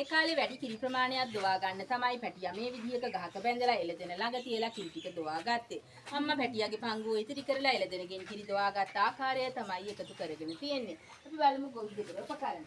ඒ කාලේ වැඩි කිරි ප්‍රමාණයක් දොවා ගන්න තමයි පැටියා මේ විදිහක ගහක බැඳලා එළදෙන ළඟ තියලා කිරි ටික දොවා ගත්තේ. අම්මා පැටියාගේ පංගුව ඉතිරි කරලා එළදෙනගෙන් කිරි දොවා ගත්ත ආකාරය තමයි එකතු කරගෙන තියෙන්නේ. අපි බලමු ගොවි ගෙදර උපකරණ.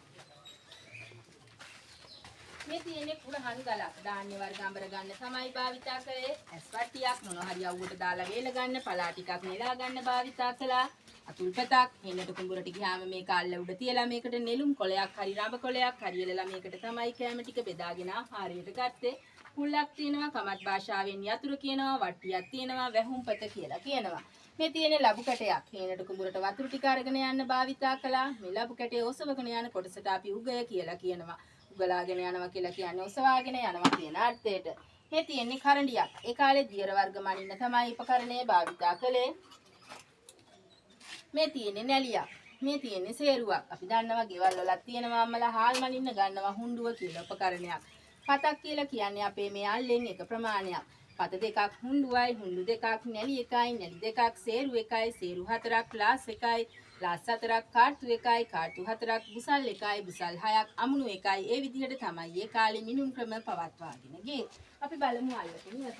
මේ තියෙන්නේ කුරහන් ගලක්. ධාන්‍ය වර්ග අඹර ගන්න තමයි භාවිතා කරේ. ඇස්වට්ටියක් මොනවා හරි අවුවට දාලා වේල ගන්න, පලා ටිකක් නෙලා ගන්න භාවිතා කළා. අතුල්පතක් හෙන්නට කුඹුරට ගියාම මේක අල්ල උඩ තියලා මේකට නෙළුම් කොළයක් හරි රඹ කොළයක් හරි එලලා මේකට තමයි කැම ටික බෙදාගෙන ආහාරයට ගත්තේ. කුල්ලක් තියෙනවා, කමත් භාෂාවෙන් යතුරු කියනවා, වට්ටියක් තියෙනවා, වැහුම්පත කියලා කියනවා. මේ තියෙන ලබු කැටයක්. හේනට කුඹුරට වතුර ටික අරගෙන යන්න භාවිතා කළා. මේ ලබු කැටේ ඔසවගෙන යන කොටසට අපි උගය කියලා කියනවා. උගලාගෙන යනවා කියලා කියන්නේ ඔසවාගෙන යනවා කියන අර්ථයට. මේ තියෙන්නේ කරඬියක්. ඒ කාලේ දියර වර්ග මනින්න තමයි උපකරණය භාවිතා කළේ. මේ තියෙන්නේ නැලියක්. මේ තියෙන්නේ සේරුවක්. අපි දන්නවා ගෙවල් වලත් තියෙනවා අම්මලා හාල් මනින්න ගන්නවා හුඬුව කියලා උපකරණයක්. පතක් කියලා කියන්නේ අපේ මේ අල්ලෙන් එක ප්‍රමාණයක්. පත දෙකක් හුඬුවයි, හුඬු දෙකක්, නැලි එකයි, නැලි දෙකක්, සේරු එකයි, සේරු හතරක්, ලාස් එකයි, ලාස් හතරක්, කාට්ටු එකයි, කාට්ටු හතරක්, බුසල් එකයි, බුසල් හයක්, අමුණු එකයි. ඒ විදිහට තමයි ඒ කාලේ මිනුම් ක්‍රම පවත්වාගෙන ගියේ. අපි බලමු අල්ලපු නිවස.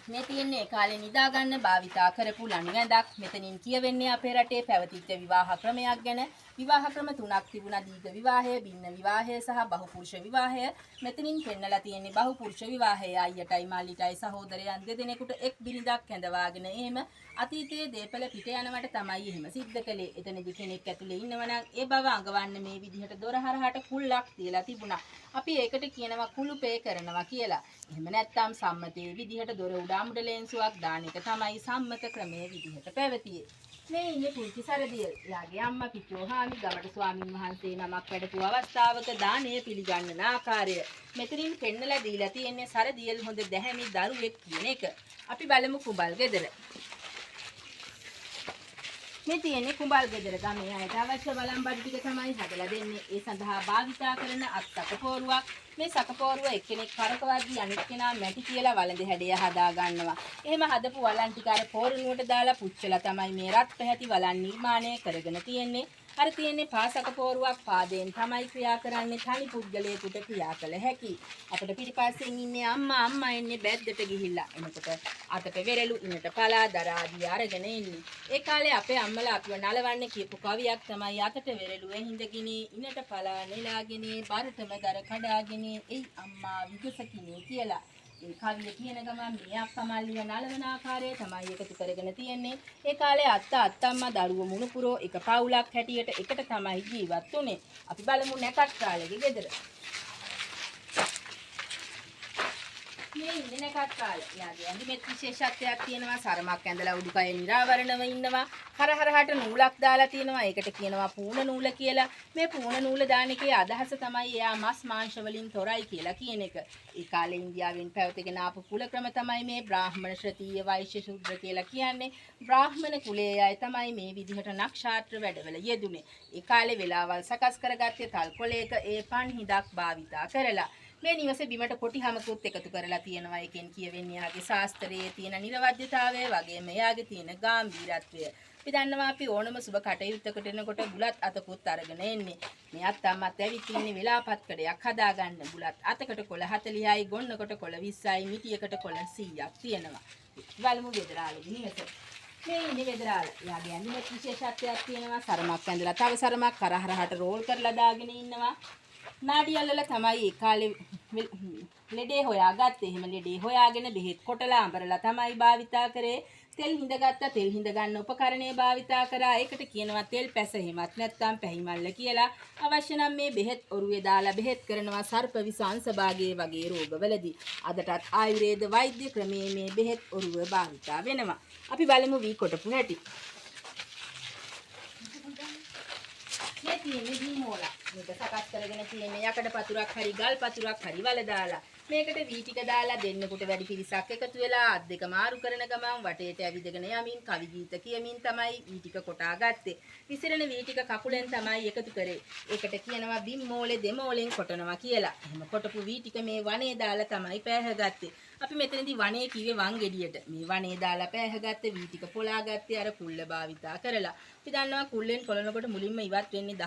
මේ තියෙන්නේ කාලේ නිදා ගන්න භාවිතා කරපු ලණුවැඳක්. මෙතනින් කියවෙන්නේ අපේ රටේ පැවතිච්ච විවාහ ක්‍රමයක් ගැන. විවාහ ක්‍රම තුනක් තිබුණා. දීඝ විවාහය, බින්න විවාහය සහ බහුපුරුෂ විවාහය. මෙතනින් පෙන්නලා තියෙන්නේ බහුපුරුෂ විවාහය. අයියටයි මල්ලිටයි සහෝදරයන් දෙදෙනෙකුට එක් බිරිඳක් ඇඳවාගෙන එහෙම අතීතයේ දේපල පිට යනවට තමයි එහෙම සිද්ධ කළේ. එතනදි කෙනෙක් ඇතුලේ ඉන්නවනම් ඒ බව අඟවන්න මේ විදිහට දොර හරහාට කුල්ලක් තියලා තිබුණා. අපි ඒකට කියනවා කුළුපේ කරනවා කියලා. එහෙම නැත්නම් සම්මතයේ විදිහට දොර උඩ අමුඩ ලේන්සුවක් දාන එක තමයි සම්මත ක්‍රමයේ විදිහට පැවතියේ. මේ ඉන්නේ පුංචි සරදියල්. එයාගේ අම්මා පිටෝහාමි ගමට ස්වාමින් වහන්සේ නමක් වැඩපු අවස්ථාවක දානය පිළිගන්නන ආකාරය. මෙතනින් පෙන්නලා දීලා තියෙන්නේ සරදියල් හොඳ දැහැමි දරුවෙක් කියන එක. අපි බලමු කුඹල් ගෙදර. මේ තියෙන්නේ කුඹල් ගෙදර. ගමේ අයට අවශ්‍ය බලම්බඩු ටික තමයි හදලා දෙන්නේ. ඒ සඳහා භාවිතා කරන අත්සකපෝරුවක්. මේ සකපෝරුව එක්කෙනෙක් කරකවද්දී අනිත් කෙනා මැටි කියලා වළඳ හැඩය හදා ගන්නවා. එහෙම හදපු වලන් ටික අර පෝරණුවට දාලා පුච්චලා තමයි මේ රත් පැහැති වලන් නිර්මාණය කරගෙන තියෙන්නේ. අර තියෙන්නේ පාසක පෝරුවක් පාදයෙන් තමයි ක්‍රියා කරන්නේ. තනි පුද්ගලයෙකුට ක්‍රියා කළ හැකි. අපිට පිටිපස්සෙන් ඉන්නේ අම්මා එන්නේ බැද්දට ගිහිල්ලා. එනකොට අතට වෙරළු ඉන්නට පලා දරාදී අරගෙන ඉන්නේ. ඒ කාලේ අපේ අම්මලා අපිව නලවන්න කියපු කවියක් තමයි අතට වෙරළු ඇහිඳගෙන ඉන්නට පලා නෙලාගෙන බරටම දර කඩාගෙන එයි අම්මා විගසකිනේ කියලා. ඒ කවිය කියන ගමන් මේ අක්කමල්ලිව නලවන ආකාරය තමයි එකතු කරගෙන තියෙන්නේ. ඒ කාලේ අත්තම්මා දරුවෝ මුණුපුරෝ එක පවුලක් හැටියට එකට තමයි ජීවත් වුනේ. අපි බලමු නැකත් කාලේගේ ගෙදර. මේ ඉන්නේ නැකත් කාලේ. යාගේ ඇඳුමෙත් විශේෂත්වයක් තියෙනවා. සරමක් ඇඳලා උඩුකය නිරාවරණව ඉන්නවා. හරහරහට නූලක් දාලා තියෙනවා. ඒකට කියනවා පූණ නූල කියලා. මේ පූණ නූල දාන එකේ අදහස තමයි එයා මස් මාංශ වලින් තොරයි කියලා කියන එක. ඒ කාලේ ඉන්දියාවෙන් පැවතගෙන ආපු කුල ක්‍රම තමයි මේ බ්‍රාහ්මණ ශ්‍රතීය වෛශ්‍ය ශුද්‍ර කියලා කියන්නේ. බ්‍රාහ්මණ කුලයේ අය තමයි මේ විදිහට නක්ෂාත්‍ර වැඩවල යෙදුනේ. ඒ කාලේ වෙලාවල් සකස් කරගත්තේ තල් කොලයක ඒ පන් හිඳක් භාවිතා කරලා. මේ නිවසේ බිමට කොටි හැමකුත් එකතු කරලා තියෙනවා. එකෙන් කියවෙන්නේ යාගේ ශාස්ත්‍රයේ තියෙන නිර්වද්‍යතාවය වගේම යාගේ තියෙන ගැඹීරත්වය. අපි දන්නවා අපි ඕනම සුබ කටයුත්තකට එනකොට බුලත් අතකුත් අරගෙන එන්නේ. මේ අත්තම්මත් ඇවිත් ඉන්නේ වෙලාපත් කඩයක් හදාගන්න. බුලත් අතකට කොළ 40යි, ගොන්නකට කොළ 20යි, මිටියකට කොළ 100ක් තියෙනවා. බලමු ගෙදරාලේ නිවස. මේ ඉන්නේ ගෙදරාල. යාගේ ඇඳුමේ විශේෂත්වයක් තියෙනවා. සරමක් ඇඳලා තව සරමක් කරහරහට රෝල් කරලා දාගෙන ඉන්නවා. නාඩි අල්ලලා තමයි ඒ කාලේ ලෙඩේ හොයාගත්තේ. එහෙම ලෙඩේ හොයාගෙන බෙහෙත් කොටලා අඹරලා තමයි භාවිතා කරේ. තෙල් හිඳගත්තා. තෙල් හිඳ ගන්න උපකරණේ භාවිතා කරා. ඒකට කියනවා තෙල් පැස එහෙමත් නැත්නම් පැහිමල්ල කියලා. අවශ්‍ය නම් මේ බෙහෙත් ඔරුවේ දාලා බෙහෙත් කරනවා සර්ප විස අංශභාගයේ වගේ රෝගවලදී. අදටත් ආයුර්වේද වෛද්‍ය ක්‍රමයේ මේ බෙහෙත් ඔරුව භාවිතා වෙනවා. අපි බලමු වී කොටපු හැටි. මේ තියෙන්නේ දී මෝලා. මේක සකස් කරගෙන තියෙන්නේ යකඩ පතුරක් හරි ගල් පතුරක් හරි වල දාලා. මේකට වී ටික දාලා දෙන්නෙකුට වැඩි පිරිසක් එකතු වෙලා අත් දෙක මාරු කරන ගමන් වටේට ඇවිදගෙන යමින් කවි ගීත කියමින් තමයි වී ටික කොටා ගත්තේ. විසිරෙන වී ටික කකුලෙන් තමයි එකතු කරේ. ඒකට කියනවා බිම්මෝලේ දෙමෝලෙන් කොටනවා කියලා. එහෙම කොටපු වී ටික මේ වනේ දාලා තමයි පෑහගත්තේ. අපි මෙතනදී වනේ කිව්වේ වං ගෙඩියට. මේ වනේ දාලා පෑහගත්ත වී ටික පොලා ගත්තේ අර කුල්ල භාවිතා කරලා. අපි දන්නවා කුල්ලෙන් පොළනකොට මුලින්ම ඉවත් වෙන්නේ